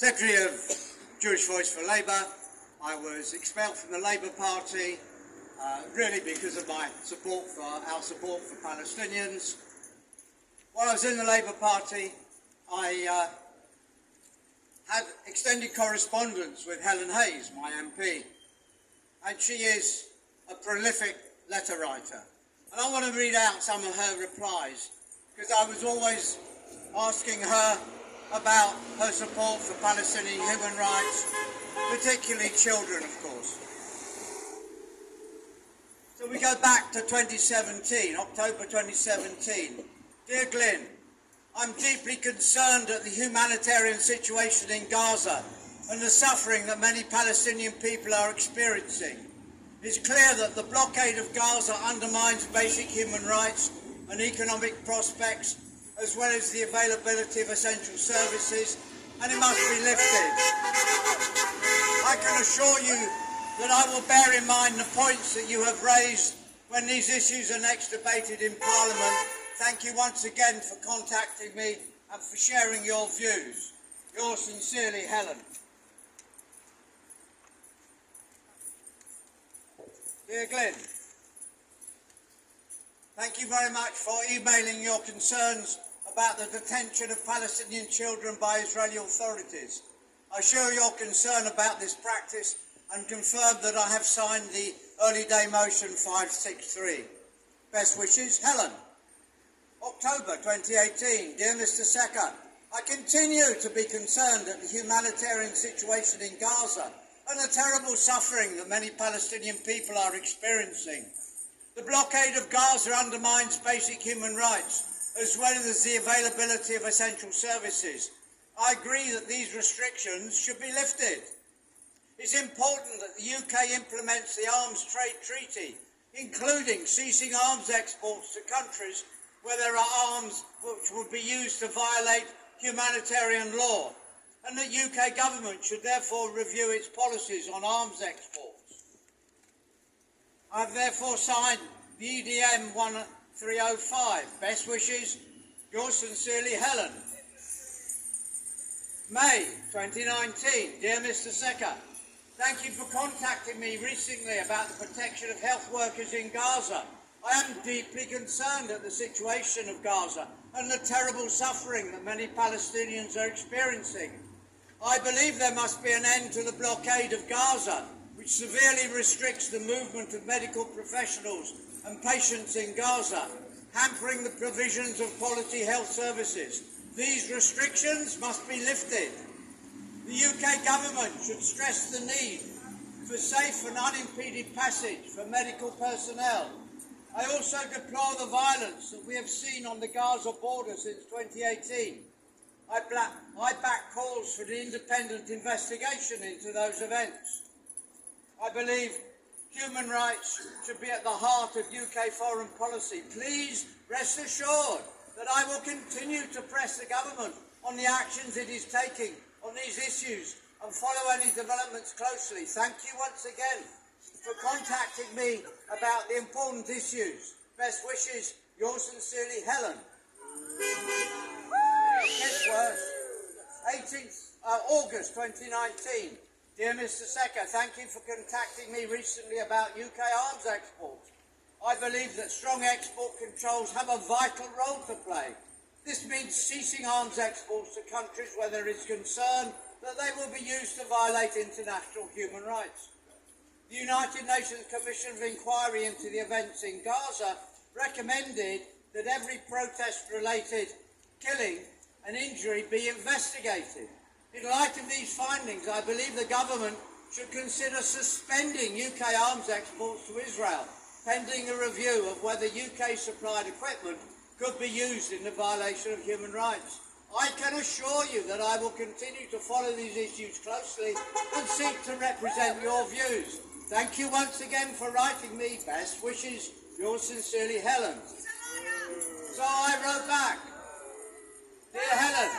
Secretary of Jewish Voice for Labour. I was expelled from the Labour Party really because of my support for Palestinians. While I was in the Labour Party, I had extended correspondence with Helen Hayes, my MP, and she is a prolific letter writer. And I want to read out some of her replies, because I was always asking her about her support for Palestinian human rights, particularly children, of course. So we go back to 2017, October 2017. Dear Glyn, I'm deeply concerned at the humanitarian situation in Gaza and the suffering that many Palestinian people are experiencing. It's clear that the blockade of Gaza undermines basic human rights and economic prospects, as well as the availability of essential services, and it must be lifted. I can assure you that I will bear in mind the points that you have raised when these issues are next debated in Parliament. Thank you once again for contacting me and for sharing your views. Yours sincerely, Helen. Dear Glyn, thank you very much for emailing your concerns about the detention of Palestinian children by Israeli authorities. I share your concern about this practice and confirm that I have signed the early day motion 563. Best wishes, Helen. October 2018. Dear Mr. Secker, I continue to be concerned at the humanitarian situation in Gaza and the terrible suffering that many Palestinian people are experiencing. The blockade of Gaza undermines basic human rights, as well as the availability of essential services. I agree that these restrictions should be lifted. It's important that the UK implements the Arms Trade Treaty, including ceasing arms exports to countries where there are arms which would be used to violate humanitarian law, and the UK government should therefore review its policies on arms exports. I have therefore signed the EDM 1305. Best wishes, yours sincerely, Helen. May 2019. Dear Mr. Secker, thank you for contacting me recently about the protection of health workers in Gaza. I am deeply concerned at the situation of Gaza and the terrible suffering that many Palestinians are experiencing. I believe there must be an end to the blockade of Gaza, which severely restricts the movement of medical professionals and patients in Gaza, hampering the provisions of quality health services. These restrictions must be lifted. The UK government should stress the need for safe and unimpeded passage for medical personnel. I also deplore the violence that we have seen on the Gaza border since 2018. I back calls for the independent investigation into those events. I believe human rights should be at the heart of UK foreign policy. Please rest assured that I will continue to press the government on the actions it is taking on these issues and follow any developments closely. Thank you once again for contacting me about the important issues. Best wishes, yours sincerely, Helen. Guess what? 18th August 2019. Dear Mr. Secker, thank you for contacting me recently about UK arms exports. I believe that strong export controls have a vital role to play. This means ceasing arms exports to countries where there is concern that they will be used to violate international human rights. The United Nations Commission of Inquiry into the events in Gaza recommended that every protest-related killing and injury be investigated. In light of these findings, I believe the government should consider suspending UK arms exports to Israel, pending a review of whether UK-supplied equipment could be used in the violation of human rights. I can assure you that I will continue to follow these issues closely and seek to represent your views. Thank you once again for writing me. Best wishes, yours sincerely, Helen. So I wrote back, Dear Helen,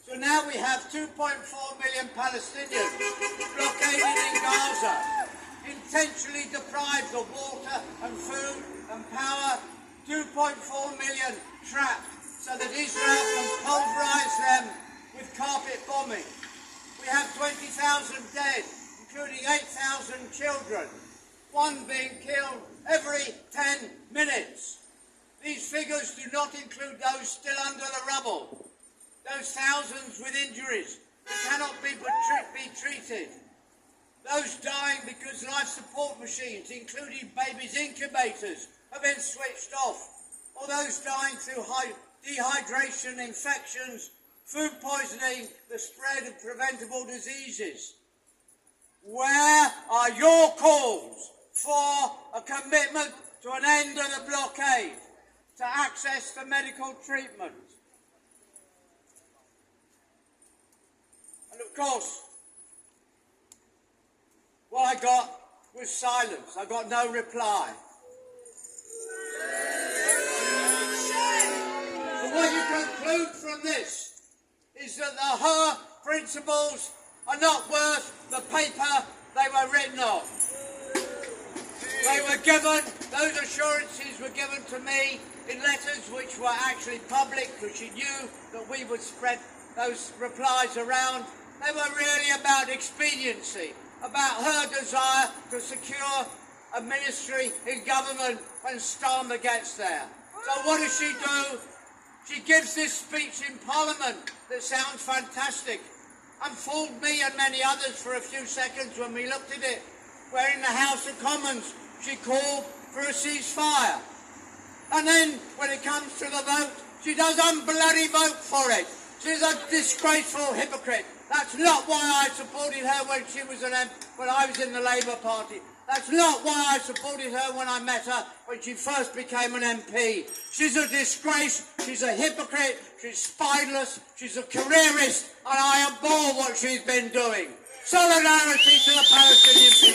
so now we have 2.4 million Palestinians blockaded in Gaza, intentionally deprived of water and food and power, 2.4 million trapped so that Israel can pulverize them with carpet bombing. We have 20,000 dead, including 8,000 children, one being killed every 10 minutes. These figures do not include those still under the rubble, those thousands with injuries that cannot be treated, those dying because life support machines, including babies' incubators, have been switched off, or those dying through dehydration, infections, food poisoning, the spread of preventable diseases. Where are your calls for a commitment to an end of the blockade, to access to medical treatment? And of course, what I got was silence. I got no reply. So what you conclude from this is that the her principles are not worth the paper they were written on. They were given, those assurances were given to me in letters which were actually public, because she knew that we would spread those replies around. They were really about expediency, about her desire to secure a ministry in government when Starmer gets there. So what does she do? She gives this speech in Parliament that sounds fantastic and fooled me and many others for a few seconds when we looked at it, where in the House of Commons she called for a ceasefire. And then when it comes to the vote, she does unbloody vote for it. She's a disgraceful hypocrite. That's not why I supported her when she was when I was in the Labour Party. That's not why I supported her when I met her when she first became an MP. She's a disgrace, she's a hypocrite, she's spineless, she's a careerist, and I abhor what she's been doing. Solidarity to the Palestinian people.